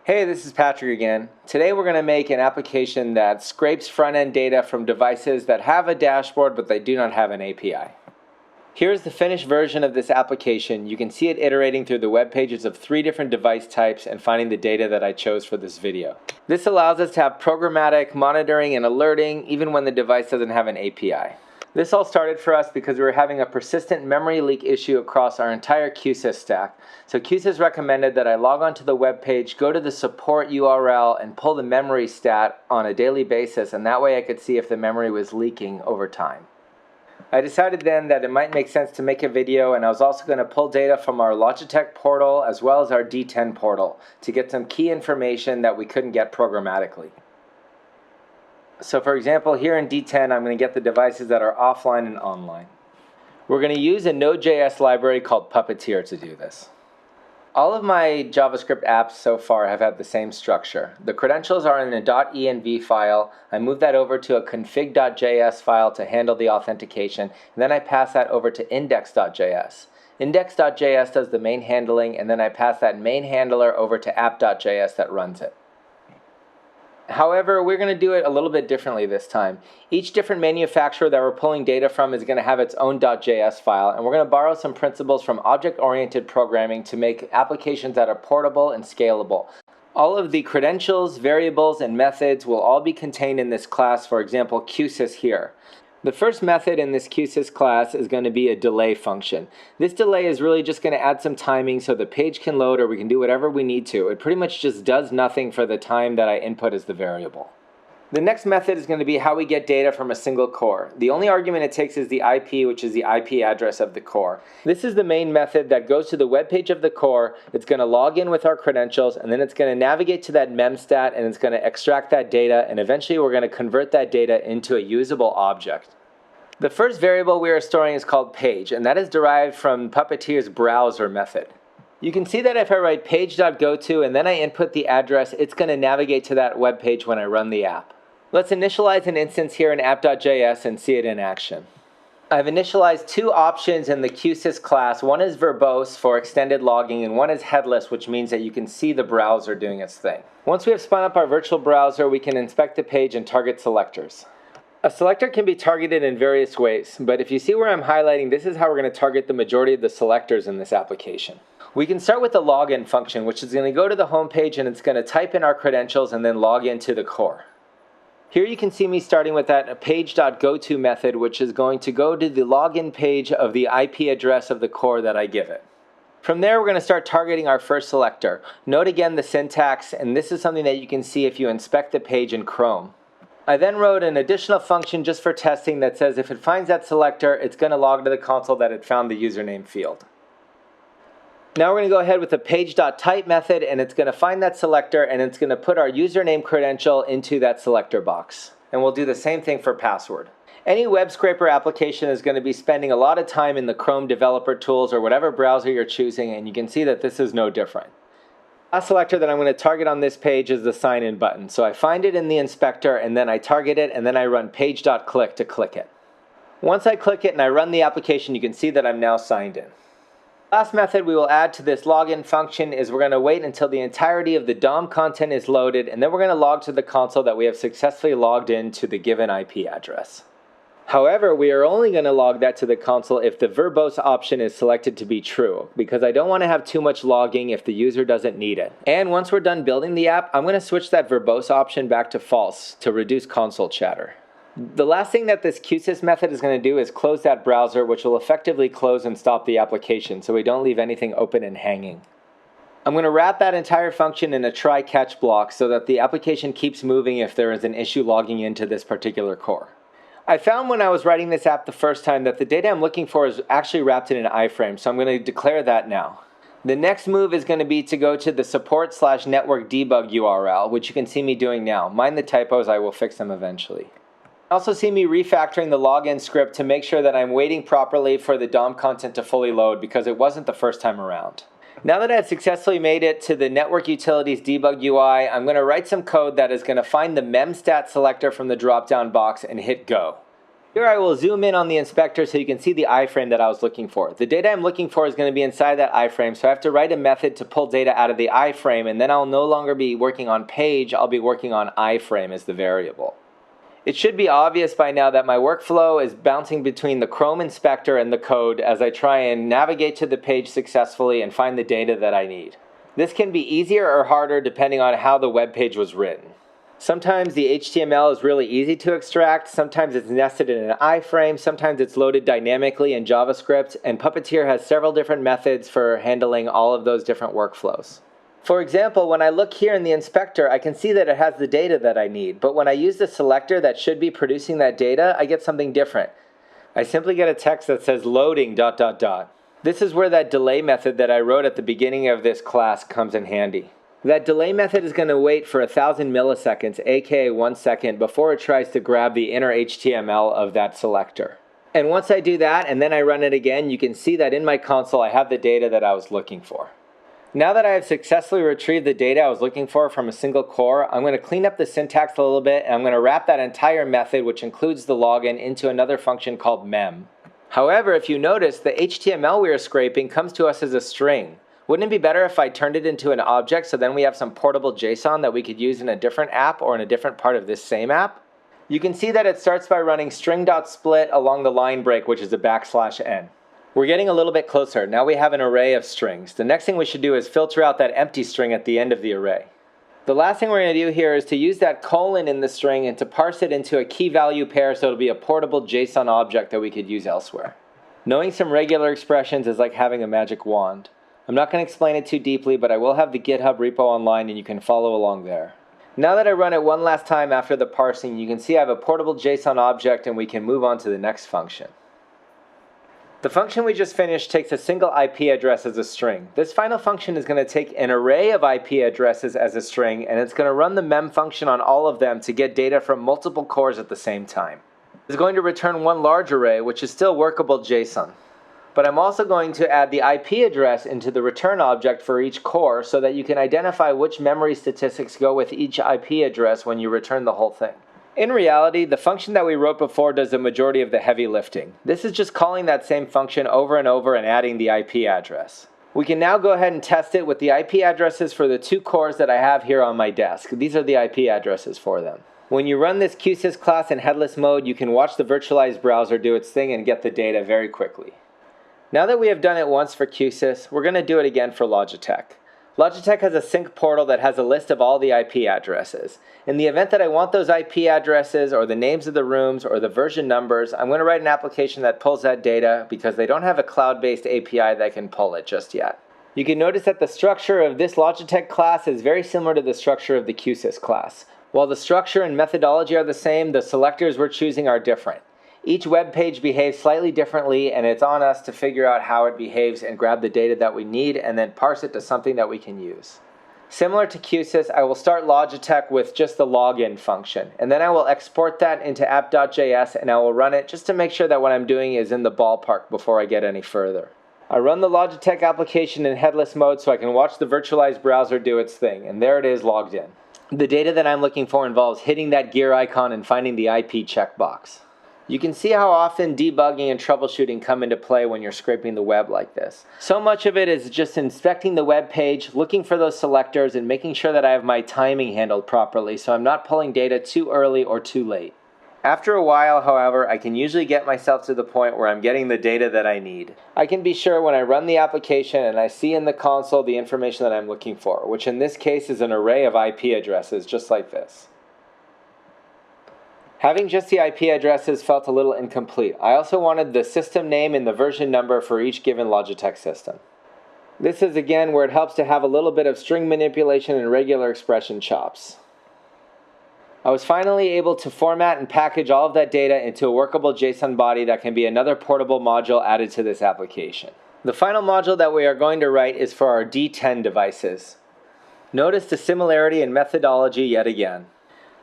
Hey, this is Patrick again. Today we're going to make an application that scrapes front-end data from devices that have a dashboard but they do not have an API. Here's the finished version of this application. You can see it iterating through the web pages of 3 different device types and finding the data that I chose for this video. This allows us to have programmatic monitoring and alerting even when the device doesn't have an API. This all started for us because we were having a persistent memory leak issue across our entire Q-Sys stack. So Q-Sys recommended that I log onto the web page, go to the support URL, and pull the memory stat on a daily basis, and that way I could see if the memory was leaking over time. I decided then that it might make sense to make a video, and I was also going to pull data from our Logitech portal as well as our DTEN portal to get some key information that we couldn't get programmatically. So for example, here in DTEN, I'm going to get the devices that are offline and online. We're going to use a Node.js library called Puppeteer to do this. All of my JavaScript apps so far have had the same structure. The credentials are in a .env file. I move that over to a config.js file to handle the authentication, and then I pass that over to index.js. Index.js does the main handling, and then I pass that main handler over to app.js that runs it. However, we're going to do it a little bit differently this time. Each different manufacturer that we're pulling data from is going to have its own .js file, and we're going to borrow some principles from object-oriented programming to make applications that are portable and scalable. All of the credentials, variables, and methods will all be contained in this class, for example, Q-Sys here. The first method in this Q-Sys class is going to be a delay function. This delay is really just going to add some timing so the page can load or we can do whatever we need to. It pretty much just does nothing for the time that I input as the variable. The next method is going to be how we get data from a single core. The only argument it takes is the IP, which is the IP address of the core. This is the main method that goes to the web page of the core. It's going to log in with our credentials, and then it's going to navigate to that memstat, and it's going to extract that data, and eventually we're going to convert that data into a usable object. The first variable we are storing is called page, and that is derived from Puppeteer's browser method. You can see that if I write page.goto and then I input the address, it's going to navigate to that web page when I run the app. Let's initialize an instance here in app.js and see it in action. I've initialized 2 options in the Q-Sys class. One is verbose for extended logging, and one is headless, which means that you can see the browser doing its thing. Once we have spun up our virtual browser, we can inspect the page and target selectors. A selector can be targeted in various ways, but if you see where I'm highlighting, this is how we're going to target the majority of the selectors in this application. We can start with the login function, which is going to go to the home page and it's going to type in our credentials and then log into the core. Here you can see me starting with that page.goto method, which is going to go to the login page of the IP address of the core that I give it. From there, we're going to start targeting our first selector. Note again the syntax, and this is something that you can see if you inspect the page in Chrome. I then wrote an additional function just for testing that says if it finds that selector, it's going to log to the console that it found the username field. Now we're going to go ahead with the page.type method, and it's going to find that selector, and it's going to put our username credential into that selector box. And we'll do the same thing for password. Any web scraper application is going to be spending a lot of time in the Chrome developer tools or whatever browser you're choosing, and you can see that this is no different. The last selector that I'm going to target on this page is the sign in button. So I find it in the inspector, and then I target it, and then I run page.click to click it. Once I click it and I run the application, you can see that I'm now signed in. Last method we will add to this login function is we're going to wait until the entirety of the DOM content is loaded, and then we're going to log to the console that we have successfully logged in to the given IP address. However, we are only going to log that to the console if the verbose option is selected to be true, because I don't want to have too much logging if the user doesn't need it. And once we're done building the app, I'm going to switch that verbose option back to false to reduce console chatter. The last thing that this Q-Sys method is going to do is close that browser, which will effectively close and stop the application so we don't leave anything open and hanging. I'm going to wrap that entire function in a try-catch block so that the application keeps moving if there is an issue logging into this particular core. I found when I was writing this app the first time that the data I'm looking for is actually wrapped in an iframe, so I'm going to declare that now. The next move is going to be to go to the support/network debug URL, which you can see me doing now. Mind the typos, I will fix them eventually. Also see me refactoring the login script to make sure that I'm waiting properly for the DOM content to fully load because it wasn't the first time around. Now that I've successfully made it to the network utilities debug UI, I'm going to write some code that is going to find the memstat selector from the drop-down box and hit go. Here I will zoom in on the inspector so you can see the iframe that I was looking for. The data I'm looking for is going to be inside that iframe, so I have to write a method to pull data out of the iframe, and then I'll no longer be working on page, I'll be working on iframe as the variable. It should be obvious by now that my workflow is bouncing between the Chrome inspector and the code as I try and navigate to the page successfully and find the data that I need. This can be easier or harder depending on how the web page was written. Sometimes the HTML is really easy to extract, sometimes it's nested in an iframe, sometimes it's loaded dynamically in JavaScript, and Puppeteer has several different methods for handling all of those different workflows. For example, when I look here in the inspector, I can see that it has the data that I need, but when I use the selector that should be producing that data, I get something different. I simply get a text that says loading ... This is where that delay method that I wrote at the beginning of this class comes in handy. That delay method is going to wait for 1,000 milliseconds, aka 1 second, before it tries to grab the inner HTML of that selector. And once I do that and then I run it again, you can see that in my console I have the data that I was looking for. Now that I have successfully retrieved the data I was looking for from a single core, I'm going to clean up the syntax a little bit and I'm going to wrap that entire method, which includes the login, into another function called mem. However, if you notice, the HTML we are scraping comes to us as a string. Wouldn't it be better if I turned it into an object so then we have some portable JSON that we could use in a different app or in a different part of this same app? You can see that it starts by running string.split along the line break, which is a \n. We're getting a little bit closer. Now we have an array of strings. The next thing we should do is filter out that empty string at the end of the array. The last thing we're going to do here is to use that colon in the string and to parse it into a key value pair so it'll be a portable JSON object that we could use elsewhere. Knowing some regular expressions is like having a magic wand. I'm not going to explain it too deeply, but I will have the GitHub repo online and you can follow along there. Now that I run it one last time after the parsing, you can see I have a portable JSON object and we can move on to the next function. The function we just finished takes a single IP address as a string. This final function is going to take an array of IP addresses as a string, and it's going to run the mem function on all of them to get data from multiple cores at the same time. It's going to return one large array, which is still workable JSON. But I'm also going to add the IP address into the return object for each core so that you can identify which memory statistics go with each IP address when you return the whole thing. In reality, the function that we wrote before does the majority of the heavy lifting. This is just calling that same function over and over and adding the IP address. We can now go ahead and test it with the IP addresses for the 2 cores that I have here on my desk. These are the IP addresses for them. When you run this Q-Sys class in headless mode, you can watch the virtualized browser do its thing and get the data very quickly. Now that we have done it once for Q-Sys, we're going to do it again for Logitech. Logitech has a sync portal that has a list of all the IP addresses. In the event that I want those IP addresses or the names of the rooms or the version numbers, I'm going to write an application that pulls that data because they don't have a cloud-based API that can pull it just yet. You can notice that the structure of this Logitech class is very similar to the structure of the Q-Sys class. While the structure and methodology are the same, the selectors we're choosing are different. Each web page behaves slightly differently, and it's on us to figure out how it behaves and grab the data that we need and then parse it to something that we can use. Similar to Q-Sys, I will start Logitech with just the login function, and then I will export that into app.js and I will run it just to make sure that what I'm doing is in the ballpark before I get any further. I run the Logitech application in headless mode so I can watch the virtualized browser do its thing, and there it is logged in. The data that I'm looking for involves hitting that gear icon and finding the IP checkbox. You can see how often debugging and troubleshooting come into play when you're scraping the web like this. So much of it is just inspecting the web page, looking for those selectors, and making sure that I have my timing handled properly so I'm not pulling data too early or too late. After a while, however, I can usually get myself to the point where I'm getting the data that I need. I can be sure when I run the application and I see in the console the information that I'm looking for, which in this case is an array of IP addresses just like this. Having just the IP addresses felt a little incomplete. I also wanted the system name and the version number for each given Logitech system. This is again where it helps to have a little bit of string manipulation and regular expression chops. I was finally able to format and package all of that data into a workable JSON body that can be another portable module added to this application. The final module that we are going to write is for our DTEN devices. Notice the similarity in methodology yet again.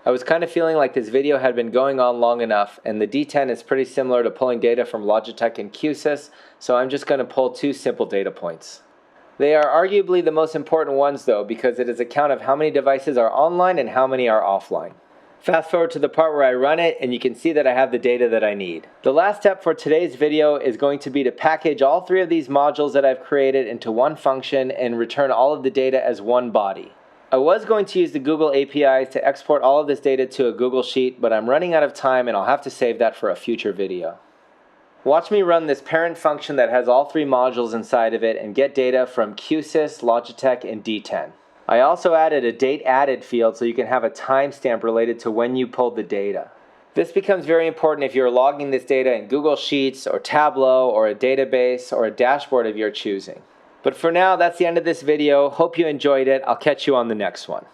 I was kind of feeling like this video had been going on long enough, and the DTEN is pretty similar to pulling data from Logitech and Q-Sys, so I'm just going to pull 2 simple data points. They are arguably the most important ones though, because it is a count of how many devices are online and how many are offline. Fast forward to the part where I run it, and you can see that I have the data that I need. The last step for today's video is going to be to package all three of these modules that I've created into one function and return all of the data as one body. I was going to use the Google APIs to export all of this data to a Google Sheet, but I'm running out of time and I'll have to save that for a future video. Watch me run this parent function that has all three modules inside of it and get data from Q-Sys, Logitech, and DTEN. I also added a date added field so you can have a timestamp related to when you pulled the data. This becomes very important if you're logging this data in Google Sheets or Tableau or a database or a dashboard of your choosing. But for now, that's the end of this video. Hope you enjoyed it. I'll catch you on the next one.